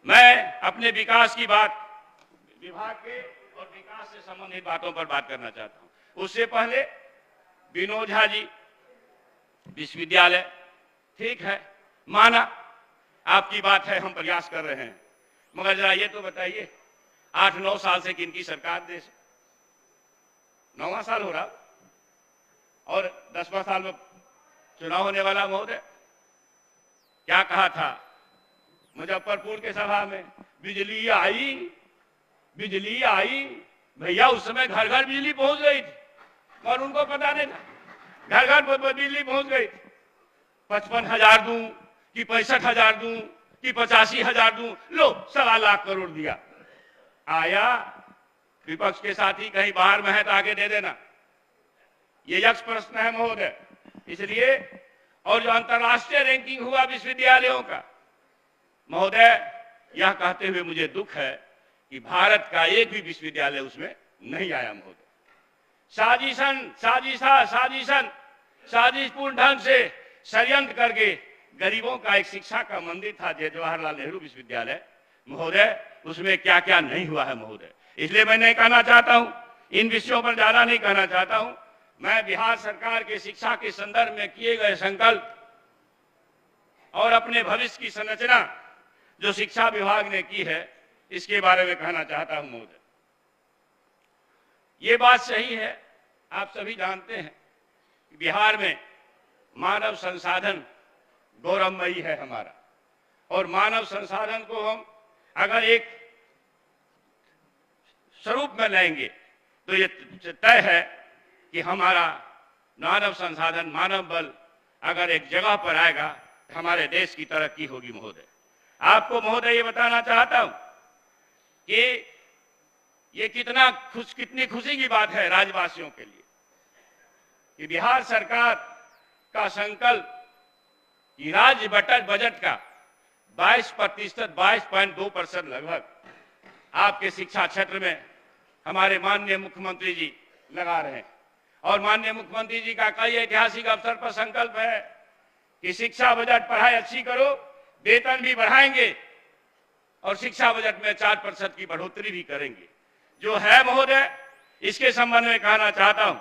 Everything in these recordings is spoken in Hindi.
मैं अपने विकास की बात, विभाग के और विकास से संबंधित बातों पर बात करना चाहता हूं। उससे पहले विनोद झा जी विश्वविद्यालय, ठीक है, माना आपकी बात है, हम प्रयास कर रहे हैं, मगर जरा ये तो बताइए 8-9 साल से किनकी सरकार देश, 9वां साल हो रहा और 10वां साल में चुनाव होने वाला। महोदय क्या कहा था मुजफ्फरपुर के सभा में, बिजली आई, बिजली आई। भैया उस समय घर घर बिजली पहुंच गई थी और उनको पता नहीं था, घर घर बिजली पहुंच गई थी। 55,000 दूं कि 65,000 दूं कि 85,000 दूं, लो 1.25 लाख करोड़ दिया। आया विपक्ष के साथी कहीं बाहर में है तो आगे दे देना, ये यक्ष प्रश्न है महोदय। इसलिए और जो अंतर्राष्ट्रीय रैंकिंग हुआ विश्वविद्यालयों का, महोदय यह कहते हुए मुझे दुख है कि भारत का एक भी विश्वविद्यालय उसमें नहीं आया महोदय। साजिशपूर्ण ढंग से षड्यंत्र करके गरीबों का एक शिक्षा का मंदिर था जवाहरलाल नेहरू विश्वविद्यालय, महोदय उसमें क्या क्या नहीं हुआ है महोदय। इसलिए मैं नहीं कहना चाहता हूं, इन विषयों पर ज्यादा नहीं कहना चाहता हूं। मैं बिहार सरकार के शिक्षा के संदर्भ में किए गए संकल्प और अपने भविष्य की संरचना जो शिक्षा विभाग ने की है, इसके बारे में कहना चाहता हूं महोदय। ये बात सही है, आप सभी जानते हैं कि बिहार में मानव संसाधन गौरवमयी है हमारा, और मानव संसाधन को हम अगर एक स्वरूप में लेंगे तो ये तय है कि हमारा मानव संसाधन, मानव बल अगर एक जगह पर आएगा तो हमारे देश की तरक्की होगी महोदय। आपको महोदय ये बताना चाहता हूं कि ये कितनी खुशी की बात है राज्यवासियों के लिए कि बिहार सरकार का संकल्प कि राज्य बजट का 22%, 22.2% लगभग आपके शिक्षा क्षेत्र में हमारे माननीय मुख्यमंत्री जी लगा रहे हैं। और माननीय मुख्यमंत्री जी का कई ऐतिहासिक अवसर पर संकल्प है कि शिक्षा बजट, पढ़ाई अच्छी करो, वेतन भी बढ़ाएंगे और शिक्षा बजट में 4% की बढ़ोतरी भी करेंगे। जो है महोदय, इसके संबंध में कहना चाहता हूं,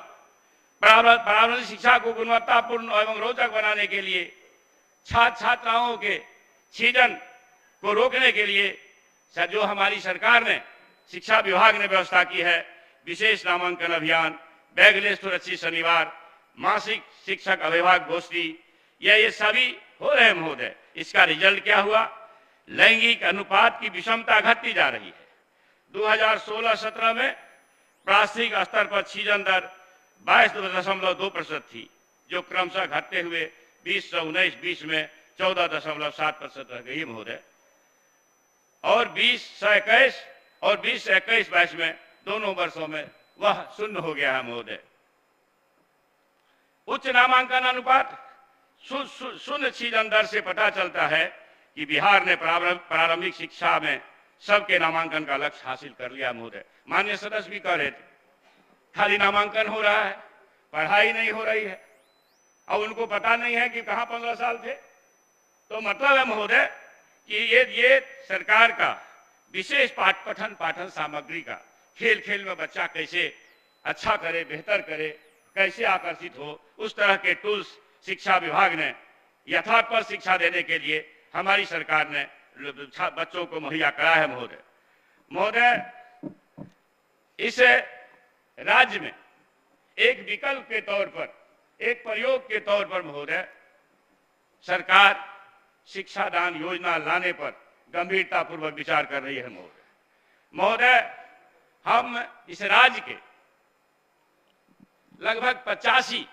प्रारंभिक शिक्षा को गुणवत्तापूर्ण एवं रोचक बनाने के लिए, छात्र छात्राओं के छीजन को रोकने के लिए जो हमारी सरकार ने, शिक्षा विभाग ने व्यवस्था की है, विशेष नामांकन अभियान, बैगलेस सुरक्षित शनिवार, मासिक शिक्षक अभिभावक गोष्ठी, ये सभी हो रहे हैं महोदय। इसका रिजल्ट क्या हुआ? लैंगिक अनुपात की विषमता घटती जा रही है। 2016-17 में प्राथमिक स्तर पर छीजन दर 22.2% थी, जो क्रमशः घटते हुए 2019-20 में 14.7% रह गई महोदय, और 2021 और 2021-22 में दोनों वर्षों में वह शून्य हो गया है महोदय। उच्च नामांकन अनुपात, शून्य छीजन दर से पता चलता है कि बिहार ने प्रारंभिक शिक्षा में सबके नामांकन का लक्ष्य हासिल कर लिया महोदय। माननीय सदस्य भी कह रहे थे खाली नामांकन हो रहा है, पढ़ाई नहीं हो रही है, और उनको पता नहीं है कि कहां 15 साल थे। तो मतलब है महोदय कि ये सरकार का विशेष पाठन सामग्री का, खेल खेल में बच्चा कैसे अच्छा करे, बेहतर करे, कैसे आकर्षित हो, उस तरह के टूल्स शिक्षा विभाग ने यथार्थ शिक्षा देने के लिए हमारी सरकार ने बच्चों को मुहैया कराया है महोदय। इस राज्य में एक विकल्प के तौर पर, एक प्रयोग के तौर पर महोदय, सरकार शिक्षा दान योजना लाने पर गंभीरता पूर्वक विचार कर रही है महोदय। हम इस राज्य के लगभग 85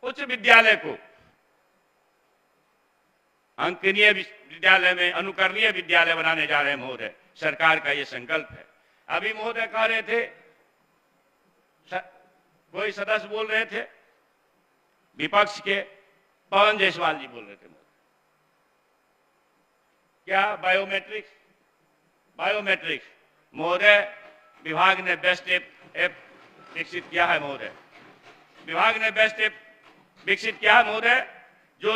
उच्च विद्यालय को अंकनीय विद्यालय में, अनुकरणीय विद्यालय बनाने जा रहे हैं महोदय। सरकार का ये संकल्प है। अभी महोदय कह रहे थे, कोई सदस्य बोल रहे थे, विपक्ष के पवन जायसवाल जी बोल रहे थे महोदय, क्या बायोमेट्रिक्स महोदय विभाग ने बेस्ट ऐप विकसित किया है महोदय। विभाग ने बेस्ट ऐप विकसित किया है महोदय, जो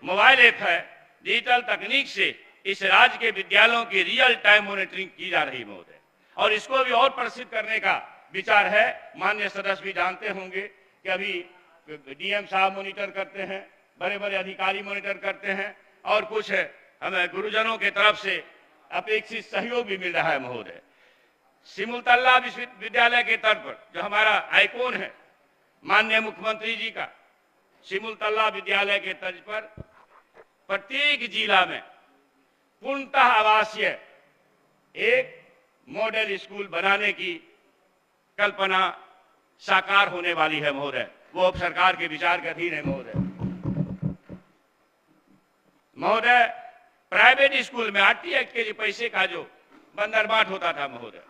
मोबाइल ऐप है, डिजिटल तकनीक से इस राज्य के विद्यालयों की रियल टाइम मॉनिटरिंग की जा रही महोदय, और इसको भी और प्रसिद्ध करने का विचार है। माननीय सदस्य भी जानते होंगे कि अभी डीएम साहब मॉनिटर करते हैं, बड़े बड़े अधिकारी मॉनिटर करते हैं, और कुछ हमें गुरुजनों के तरफ से अपेक्षित सहयोग भी मिल रहा है महोदय। सिमुलतला विश्वविद्यालय के तर्ज पर जो हमारा आइकॉन है माननीय मुख्यमंत्री जी का, सिमुलतला विद्यालय के तर्ज पर प्रत्येक जिला में पूर्णतः आवासीय एक मॉडल स्कूल बनाने की कल्पना साकार होने वाली है महोदय। वो अब सरकार के विचार के अधीन है महोदय। महोदय, प्राइवेट स्कूल में आरटी एक्ट के पैसे का जो बंदरबाट होता था महोदय,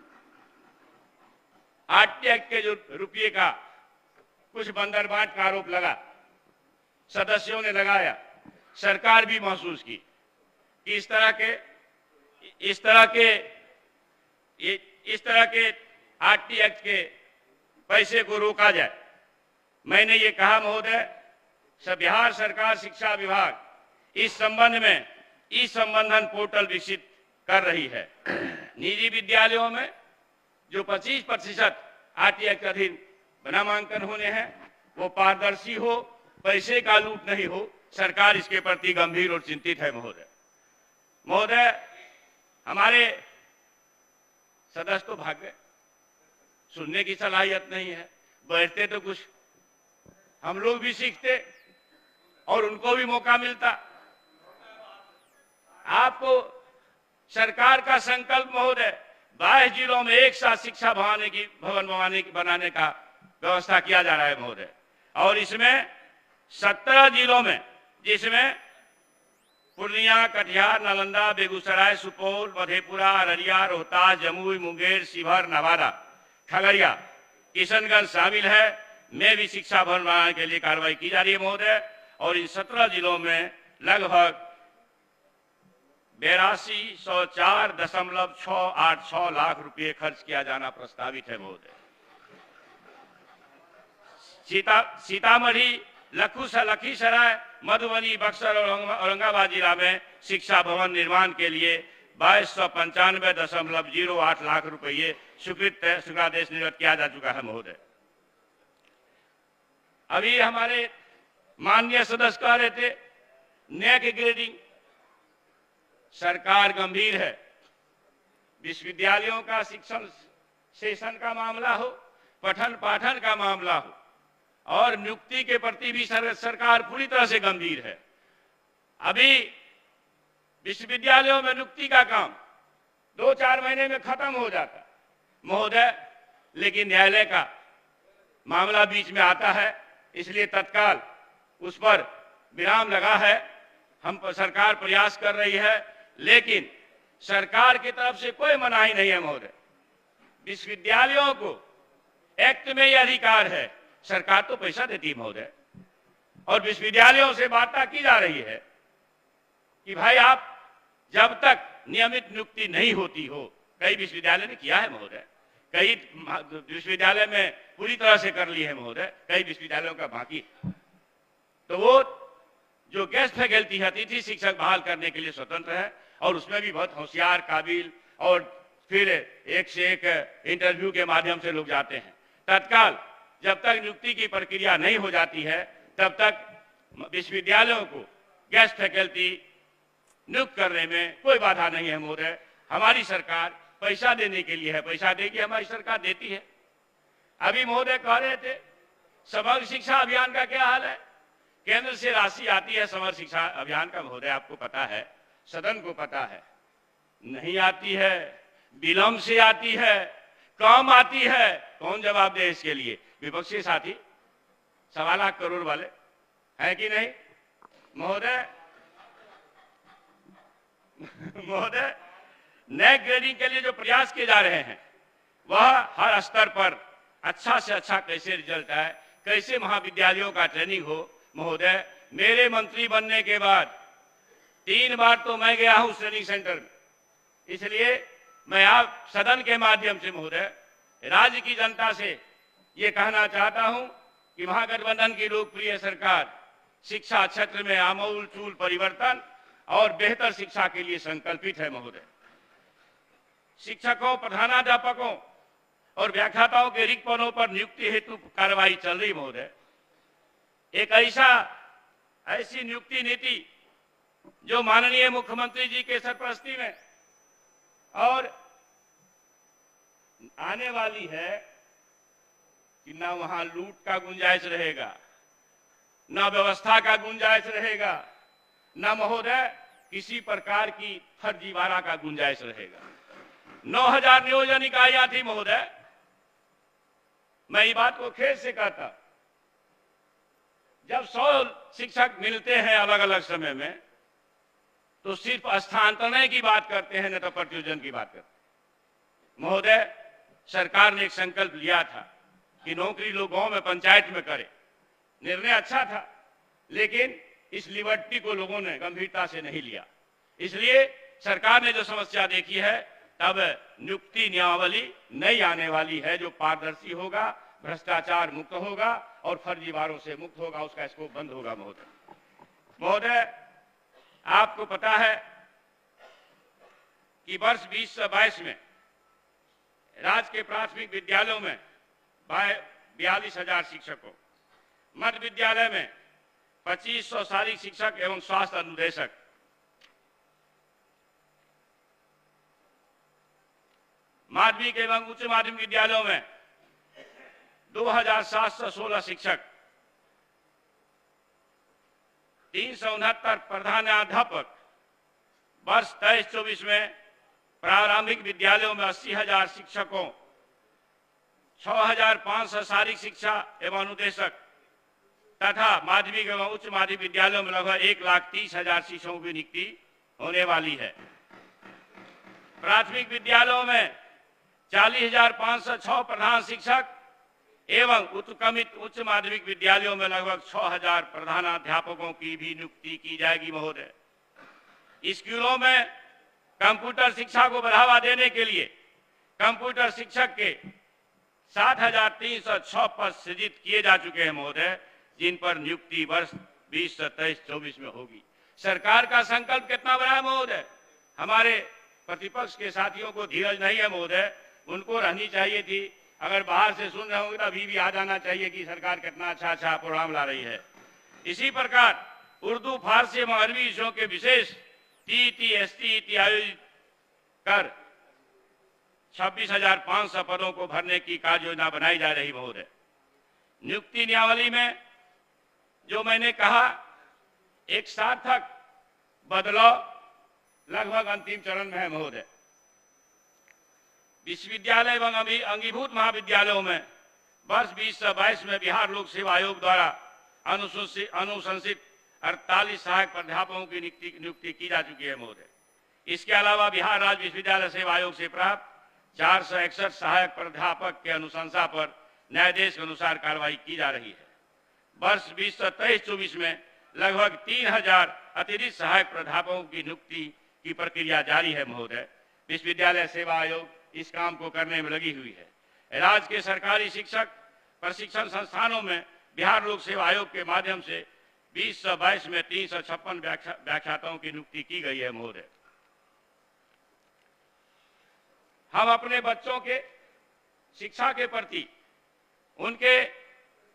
आरटी एक्ट के जो रुपये का कुछ बंदरबाट का आरोप लगा, सदस्यों ने लगाया, सरकार भी महसूस की कि इस तरह के आरटी एक्ट के पैसे को रोका जाए। मैंने ये कहा महोदय, बिहार सरकार शिक्षा विभाग इस संबंध में ई संबंधन पोर्टल विकसित कर रही है। निजी विद्यालयों में जो 25% आरटी एक्ट अधीन नामांकन होने हैं वो पारदर्शी हो, पैसे का लूट नहीं हो। सरकार इसके प्रति गंभीर और चिंतित है महोदय। हमारे सदस्य तो भाग गए, सुनने की सलाहियत नहीं है, बैठते तो कुछ हम लोग भी सीखते और उनको भी मौका मिलता। आपको सरकार का संकल्प महोदय 22 जिलों में एक साथ शिक्षा भवन बनाने का व्यवस्था किया जा रहा है महोदय, और इसमें 17 जिलों में, जिसमें पूर्णिया, कटिहार, नालंदा, बेगूसराय, सुपौल, मधेपुरा, अररिया, रोहतास, जमुई, मुंगेर, शिवहर, नवादा, खगड़िया, किशनगंज शामिल है, में भी शिक्षा भवन बनाने के लिए कार्रवाई की जा रही है महोदय। और इन 17 जिलों में लगभग 8204.686 लाख रुपए खर्च किया जाना प्रस्तावित है महोदय। सीतामढ़ी, लखीसराय, मधुबनी, बक्सर और औरंगाबाद जिला में शिक्षा भवन निर्माण के लिए 2295.08 लाख रुपये स्वीकृतादेश निर्गत किया जा चुका है महोदय। अभी हमारे माननीय सदस्य कह रहे थे नेक ग्रेडिंग, सरकार गंभीर है। विश्वविद्यालयों का शिक्षण सेशन का मामला हो, पठन पाठन का मामला हो, और नियुक्ति के प्रति भी सरकार पूरी तरह से गंभीर है। अभी विश्वविद्यालयों में नियुक्ति का काम 2-4 महीने में खत्म हो जाता महोदय, लेकिन न्यायालय का मामला बीच में आता है, इसलिए तत्काल उस पर विराम लगा है। हम सरकार प्रयास कर रही है, लेकिन सरकार की तरफ से कोई मनाही नहीं है महोदय। विश्वविद्यालयों को एक्ट में यह अधिकार है, सरकार तो पैसा देती है महोदय, और विश्वविद्यालयों से वार्ता की जा रही है कि भाई आप जब तक नियमित नियुक्ति नहीं होती हो, कई विश्वविद्यालय ने किया है महोदय, कई विश्वविद्यालय में पूरी तरह से कर ली है महोदय, कई विश्वविद्यालयों का बाकी। तो वो जो गेस्ट फैकल्टी है, अतिथि शिक्षक बहाल करने के लिए स्वतंत्र है, और उसमें भी बहुत होशियार, काबिल, और फिर एक से एक इंटरव्यू के माध्यम से लोग जाते हैं। तत्काल जब तक नियुक्ति की प्रक्रिया नहीं हो जाती है, तब तक विश्वविद्यालयों को गेस्ट फैकल्टी नियुक्त करने में कोई बाधा नहीं है महोदय। हमारी सरकार पैसा देने के लिए है, पैसा देगी, हमारी सरकार देती है। अभी महोदय कह रहे थे समग्र शिक्षा अभियान का क्या हाल है। केंद्र से राशि आती है समग्र शिक्षा अभियान का महोदय, आपको पता है, सदन को पता है, नहीं आती है, विलंब से आती है, कम आती है। कौन जवाब दे इसके लिए? विपक्षी साथी 1.25 लाख करोड़ वाले है कि नहीं महोदय? महोदय, नए ग्रेडिंग के लिए जो प्रयास किए जा रहे हैं, वह हर स्तर पर अच्छा से अच्छा कैसे रिजल्ट आए, कैसे महाविद्यालयों का ट्रेनिंग हो। महोदय, मेरे मंत्री बनने के बाद 3 बार तो मैं गया हूं ट्रेनिंग सेंटर में, इसलिए मैं आप सदन के माध्यम से महोदय राज्य की जनता से ये कहना चाहता हूं कि महागठबंधन की लोकप्रिय सरकार शिक्षा क्षेत्र में आमूल चूल परिवर्तन और बेहतर शिक्षा के लिए संकल्पित है महोदय। शिक्षकों, प्रधानाध्यापकों और व्याख्याताओं के रिक्त पदों पर नियुक्ति हेतु कार्रवाई चल रही महोदय। एक ऐसी नियुक्ति नीति जो माननीय मुख्यमंत्री जी के सरपरस्ती में और आने वाली है कि ना वहां लूट का गुंजाइश रहेगा, ना व्यवस्था का गुंजाइश रहेगा, ना महोदय किसी प्रकार की फर्जीवाड़ा का गुंजाइश रहेगा। 9000 नियोजन इकाइयां थी महोदय। मैं ये बात को खेद से कहता, जब 100 शिक्षक मिलते हैं अलग अलग समय में तो सिर्फ स्थानांतरण की बात करते हैं, न तो प्रत्युजन की बात करते हैं। महोदय, सरकार ने एक संकल्प लिया था कि नौकरी लोग गांव में, पंचायत में करें। निर्णय अच्छा था, लेकिन इस लिबर्टी को लोगों ने गंभीरता से नहीं लिया। इसलिए सरकार ने जो समस्या देखी है, तब नियुक्ति नियमावली नई आने वाली है जो पारदर्शी होगा, भ्रष्टाचार मुक्त होगा और फर्जीवाड़ों से मुक्त होगा, उसका स्कोप बंद होगा महोदय। आपको पता है कि वर्ष 2022 में राज्य के प्राथमिक विद्यालयों में 42,000 शिक्षकों, मध्य विद्यालय में 2500 शारीरिक शिक्षक एवं स्वास्थ्य अनुदेशक, माध्यमिक एवं उच्च माध्यमिक विद्यालयों में 2716 शिक्षक, 369 प्रधानाध्यापक। वर्ष 23-24 में प्रारंभिक विद्यालयों में 80,000 शिक्षकों, 6,500 शारीरिक शिक्षा एवं अनुदेशक तथा माध्यमिक एवं उच्च माध्यमिक विद्यालयों में लगभग 1,30,000 शिक्षकों की नियुक्ति होने वाली है। प्राथमिक विद्यालयों में 40,506 प्रधान शिक्षक एवं उत्क्रमित उच्च माध्यमिक विद्यालयों में लगभग 6,000 प्रधानाध्यापकों की भी नियुक्ति की जाएगी महोदय। स्कूलों में कंप्यूटर शिक्षा को बढ़ावा देने के लिए कंप्यूटर शिक्षक के 7,306 पद सृजित किए जा चुके हैं महोदय, जिन पर नियुक्ति वर्ष 2023-24 में होगी। सरकार का संकल्प कितना बड़ा है महोदय। हमारे प्रतिपक्ष के साथियों को धीरज नहीं है महोदय, उनको रहनी चाहिए थी। अगर बाहर से सुन रहे होंगे तो अभी भी आ जाना चाहिए कि सरकार कितना अच्छा प्रोग्राम ला रही है। इसी प्रकार उर्दू, फारसी एवं अरबी विषयों के विशेष TET आयोजित कर 26,500 पदों को भरने की कार्य योजना बनाई जा रही महोदय। नियुक्ति नियमावली में जो मैंने कहा, एक सार्थक बदलाव लगभग अंतिम चरण में है महोदय। विश्वविद्यालय एवं अंगीभूत महाविद्यालयों में वर्ष 2022 में बिहार लोक सेवा आयोग द्वारा अनुशंसित 48 सहायक प्राध्यापकों की नियुक्ति की जा चुकी है महोदय। इसके अलावा बिहार राज्य विश्वविद्यालय सेवा आयोग से प्राप्त 461 सहायक प्राध्यापक के अनुशंसा पर न्यायाधीश के अनुसार कार्रवाई की जा रही है। वर्ष 2023-24 में लगभग 3,000 अतिरिक्त सहायक प्राध्यापकों की नियुक्ति की प्रक्रिया जारी है महोदय। विश्वविद्यालय सेवा आयोग इस काम को करने में लगी हुई है। राज्य के सरकारी शिक्षक प्रशिक्षण संस्थानों में बिहार लोक सेवा आयोग के माध्यम से 2022 में 356 व्याख्याताओं की नियुक्ति की गई है महोदय। हम अपने बच्चों के शिक्षा के प्रति उनके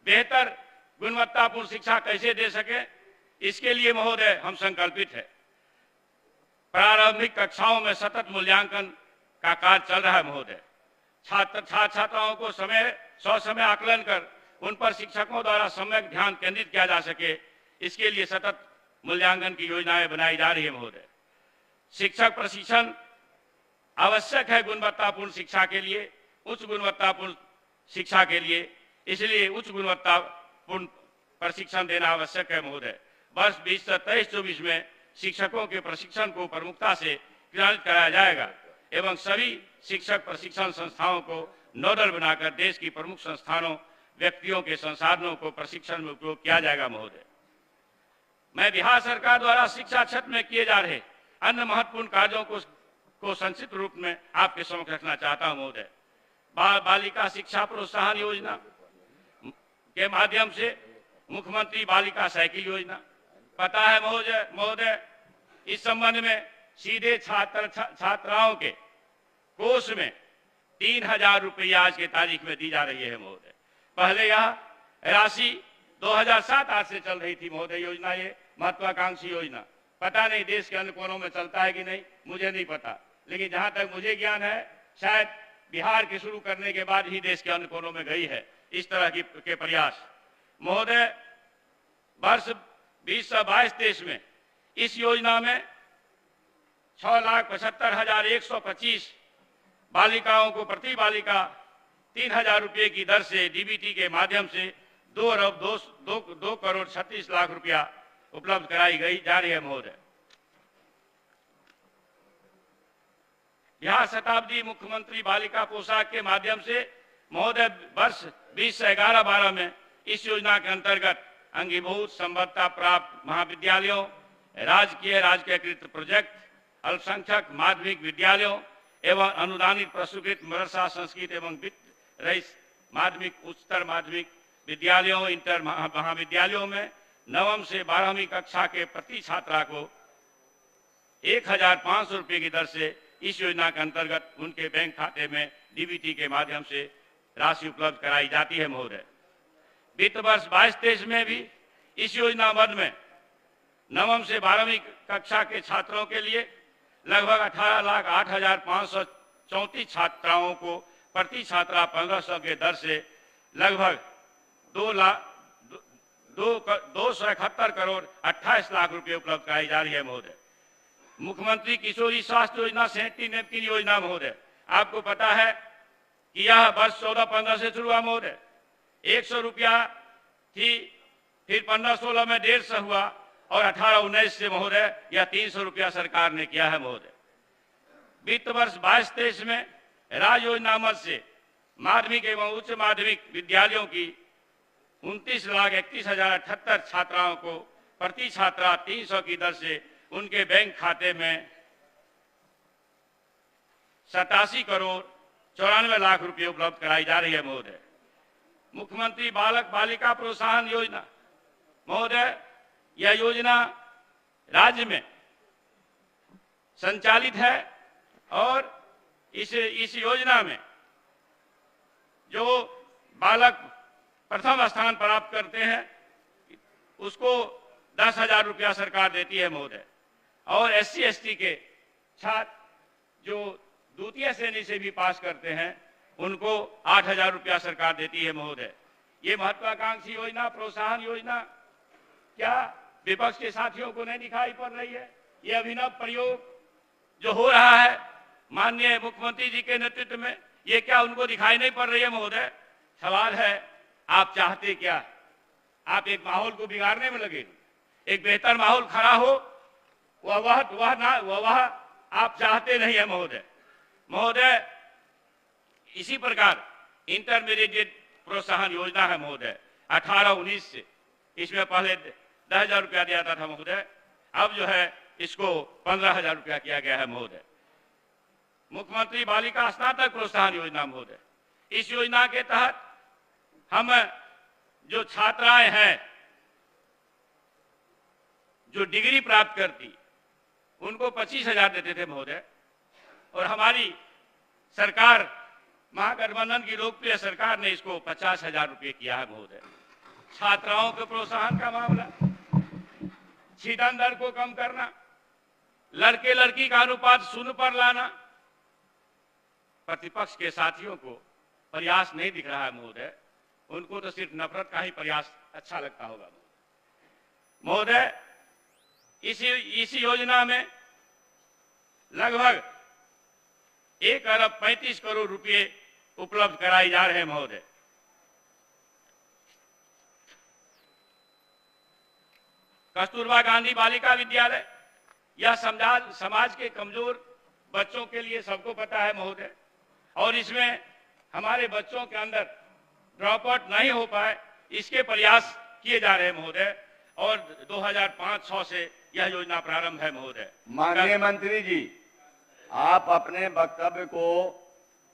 बेहतर गुणवत्तापूर्ण शिक्षा कैसे दे सके, इसके लिए महोदय हम संकल्पित है। प्रारंभिक कक्षाओं में सतत मूल्यांकन का कार्य चल रहा है महोदय। छात्राओं को समय आकलन कर उन पर शिक्षकों द्वारा सम्यक ध्यान केंद्रित किया जा सके, इसके लिए सतत मूल्यांकन की योजनाएं बनाई जा रही है महोदय। शिक्षक प्रशिक्षण आवश्यक है गुणवत्तापूर्ण शिक्षा के लिए, उच्च गुणवत्तापूर्ण शिक्षा के लिए, इसलिए उच्च गुणवत्तापूर्ण प्रशिक्षण देना आवश्यक है महोदय। वर्ष 2023-24 में शिक्षकों के प्रशिक्षण को प्रमुखता से क्रियान्वित कराया जाएगा एवं सभी शिक्षक प्रशिक्षण संस्थाओं को नोडल बनाकर देश की प्रमुख संस्थानों, व्यक्तियों के संसाधनों को प्रशिक्षण में उपयोग किया जाएगा महोदय। मैं बिहार सरकार द्वारा शिक्षा क्षेत्र में किए जा रहे अन्य महत्वपूर्ण कार्यों को संक्षिप्त रूप में आपके समक्ष रखना चाहता हूं महोदय। बालिका शिक्षा प्रोत्साहन योजना के माध्यम से मुख्यमंत्री बालिका साइकिल योजना, पता है महोदय इस संबंध में सीधे छात्राओं के कोष में 3000 रुपया आज के तारीख में दी जा रही है महोदय। पहले यह राशि 2007-8 से चल रही थी महोदय योजना, ये महत्वाकांक्षी योजना। पता नहीं देश के अन्य कोनों में चलता है कि नहीं, मुझे नहीं पता, लेकिन जहां तक मुझे ज्ञान है शायद बिहार के शुरू करने के बाद ही देश के अन्य कोनों में गई है इस तरह के प्रयास। महोदय वर्ष 2022-23 में इस योजना में 6,75,125 बालिकाओं को प्रति बालिका 3,000 रुपये की दर से डीबीटी के माध्यम से 2,36,00,000 रुपया उपलब्ध कराई गई जा रही है महोदय। बिहार शताब्दी मुख्यमंत्री बालिका पोशाक के माध्यम से महोदय वर्ष 2011-12 में इस योजना के अंतर्गत अंगीभूत संबद्धता प्राप्त महाविद्यालयों, राजकीयकृत प्रोजेक्ट, अल्पसंख्यक माध्यमिक विद्यालयों एवं अनुदानित प्रसूकृत मदरसा संस्कृत एवं वित्त रहित माध्यमिक उच्चतर माध्यमिक विद्यालयों, इंटर महाविद्यालयों में 9वीं से 12वीं कक्षा के प्रति छात्रा को 1,500 रुपये की दर से इस योजना के अंतर्गत उनके बैंक खाते में डीबीटी के माध्यम से राशि उपलब्ध कराई जाती है महोदय। वित्त वर्ष 22-23 में भी इस योजना मद में 9वीं से 12वीं कक्षा के छात्रों के लिए लगभग 18,08,534 छात्राओं को प्रति छात्रा 1,500 के दर से लगभग 271,28,00,000 रुपये उपलब्ध कराई जा रही है महोदय। मुख्यमंत्री किशोरी स्वास्थ्य योजना, सैनिटरी नैपकिन योजना महोदय, आपको पता है कि यह वर्ष 14-15 से शुरू हुआ महोदय। 100 रुपया थी, फिर 15-16 में 150 हुआ और 18-19 से महोदय यह 300 रुपया सरकार ने किया है महोदय। वित्त वर्ष 22-23 में राज्य योजना मद से माध्यमिक एवं उच्च माध्यमिक विद्यालयों की 29,31,078 छात्राओं को प्रति छात्रा 300 की दर से उनके बैंक खाते में 87,94,00,000 रुपये उपलब्ध कराई जा रही है महोदय। मुख्यमंत्री बालक बालिका प्रोत्साहन योजना महोदय, यह योजना राज्य में संचालित है और इस योजना में जो बालक प्रथम स्थान प्राप्त करते हैं उसको 10,000 रुपया सरकार देती है महोदय, और SC/ST के छात्र जो द्वितीय श्रेणी से भी पास करते हैं उनको 8,000 रुपया सरकार देती है महोदय। ये महत्वाकांक्षी योजना, प्रोत्साहन योजना क्या विपक्ष के साथियों को नहीं दिखाई पड़ रही है? ये अभिनव प्रयोग जो हो रहा है माननीय मुख्यमंत्री जी के नेतृत्व में, ये क्या उनको दिखाई नहीं पड़ रही है महोदय? सवाल है आप चाहते क्या? आप एक माहौल को बिगाड़ने में लगे, एक बेहतर माहौल खड़ा हो वह आप चाहते नहीं है महोदय। महोदय इसी प्रकार इंटरमीडिएट प्रोत्साहन योजना है महोदय 18-19 से, इसमें पहले 10,000 रुपया दिया था महोदय, अब जो है इसको 15,000 रुपया किया गया है महोदय। मुख्यमंत्री बालिका स्नातक प्रोत्साहन योजना महोदय, इस योजना के तहत हम जो छात्राएं हैं जो डिग्री प्राप्त करती उनको 25,000 देते थे महोदय, और हमारी सरकार महागठबंधन की लोकप्रिय सरकार ने इसको 50,000 रुपये किया है महोदय। छात्राओं के प्रोत्साहन का मामला, छीटन दर को कम करना, लड़के लड़की का अनुपात 0 पर लाना, प्रतिपक्ष के साथियों को प्रयास नहीं दिख रहा है महोदय, उनको तो सिर्फ नफरत का ही प्रयास अच्छा लगता होगा महोदय। इस योजना में लगभग 1,35,00,00,000 रुपये उपलब्ध कराई जा रहे हैं महोदय। कस्तूरबा गांधी बालिका विद्यालय, यह समाज के कमजोर बच्चों के लिए सबको पता है महोदय, और इसमें हमारे बच्चों के अंदर ड्रॉप आउट नहीं हो पाए इसके प्रयास किए जा रहे हैं महोदय, और 2005-06 से यह योजना प्रारंभ है महोदय। माननीय मंत्री जी, आप अपने वक्तव्य को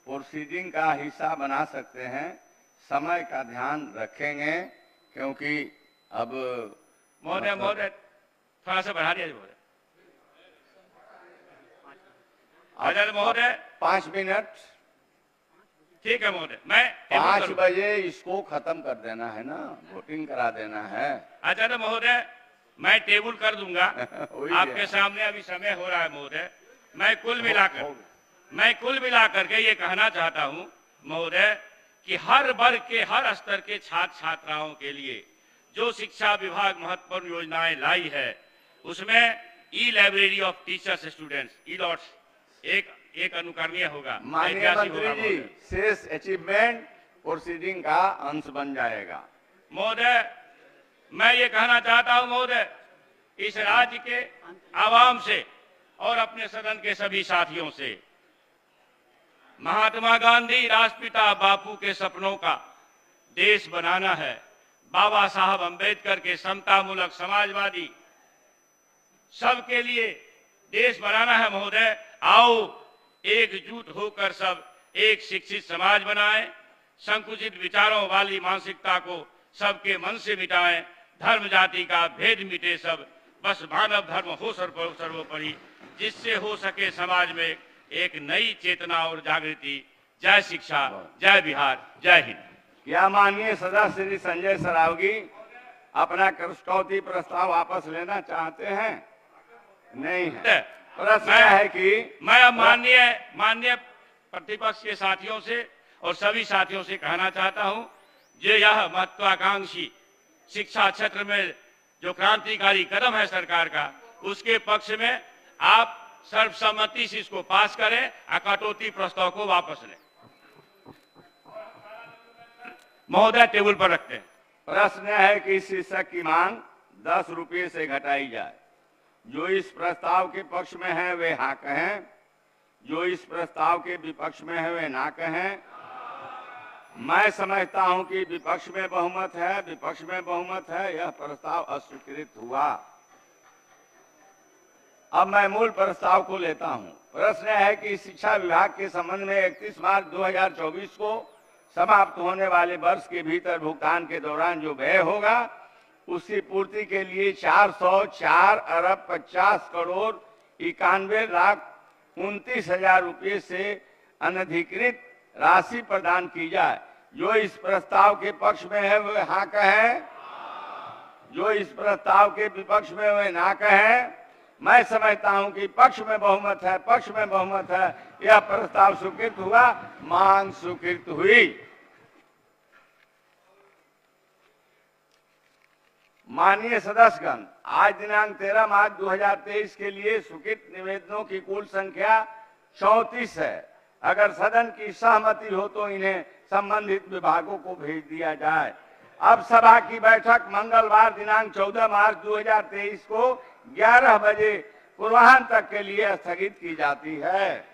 प्रोसीडिंग का हिस्सा बना सकते हैं, समय का ध्यान रखेंगे क्योंकि अब महोदय थोड़ा सा बढ़ा दिया महोदय। आचार्य महोदय 5 मिनट, ठीक है महोदय, मैं 5 बजे इसको खत्म कर देना है ना, वोटिंग करा देना है। आचार्य महोदय मैं टेबल कर दूंगा वही आपके है। सामने, अभी समय हो रहा है महोदय। मैं कुल मिलाकर के ये कहना चाहता हूं महोदय कि हर वर्ग के, हर स्तर के छात्र छात्राओं के लिए जो शिक्षा विभाग महत्वपूर्ण योजनाएं लाई है, उसमें ई library of teachers students, E lots एक अनुकरणीय होगा, माननीय ऐतिहासिक होगा मंत्री जी, महोदय। शेष अचीवमेंट प्रोसीडिंग का अंश बन जाएगा। महोदय मैं ये कहना चाहता हूं महोदय, इस राज्य के आवाम से और अपने सदन के सभी साथियों से, महात्मा गांधी राष्ट्रपिता बापू के सपनों का देश बनाना है, बाबा साहब अंबेडकर के समतामूलक समाजवादी सबके लिए देश बनाना है महोदय। आओ एकजुट होकर सब एक शिक्षित समाज बनाएं, संकुचित विचारों वाली मानसिकता को सबके मन से मिटाएं, धर्म जाति का भेद मिटे सब, बस मानव धर्म हो सर्वोपरि, जिससे हो सके समाज में एक नई चेतना और जागृति। जय शिक्षा, जय बिहार, जय हिंद। क्या माननीय सदस्य श्री संजय सरावगी अपना कटौती प्रस्ताव वापस लेना चाहते हैं? नहीं है। प्रश्न है कि मैं अब माननीय प्रतिपक्ष के साथियों से और सभी साथियों से कहना चाहता हूं, जो यह महत्वाकांक्षी शिक्षा क्षेत्र में जो क्रांतिकारी कदम है सरकार का, उसके पक्ष में आप सर्वसम्मति से इसको पास करें, कटौती प्रस्ताव को वापस लें। महोदय टेबल पर रखते हैं। प्रश्न है कि शिक्षक की मांग 10 रुपये से घटाई जाए। जो इस प्रस्ताव के पक्ष में है वे हाँ कहें, जो इस प्रस्ताव के विपक्ष में है वे ना कहें। मैं समझता हूं कि विपक्ष में बहुमत है, यह प्रस्ताव अस्वीकृत हुआ। अब मैं मूल प्रस्ताव को लेता हूं। प्रश्न है कि शिक्षा विभाग के संबंध में 31 मार्च 2024 को समाप्त होने वाले वर्ष के भीतर भुगतान के दौरान जो व्यय होगा, उसकी पूर्ति के लिए 404 अरब 50 करोड़ 91 लाख 29,000 रुपये से अनधिकृत राशि प्रदान की जाए। जो इस प्रस्ताव के पक्ष में है वे हाँ कहें, जो इस प्रस्ताव के विपक्ष में वे ना कहें। मैं समझता हूं कि पक्ष में बहुमत है, यह प्रस्ताव स्वीकृत हुआ, मांग स्वीकृत हुई। माननीय सदस्यगण, आज दिनांक 13 मार्च 2023 के लिए स्वीकृत निवेदनों की कुल संख्या 34 है। अगर सदन की सहमति हो तो इन्हें संबंधित विभागों को भेज दिया जाए। अब सभा की बैठक मंगलवार दिनांक 14 मार्च 2023 को 11 बजे पूर्वाह्न तक के लिए स्थगित की जाती है।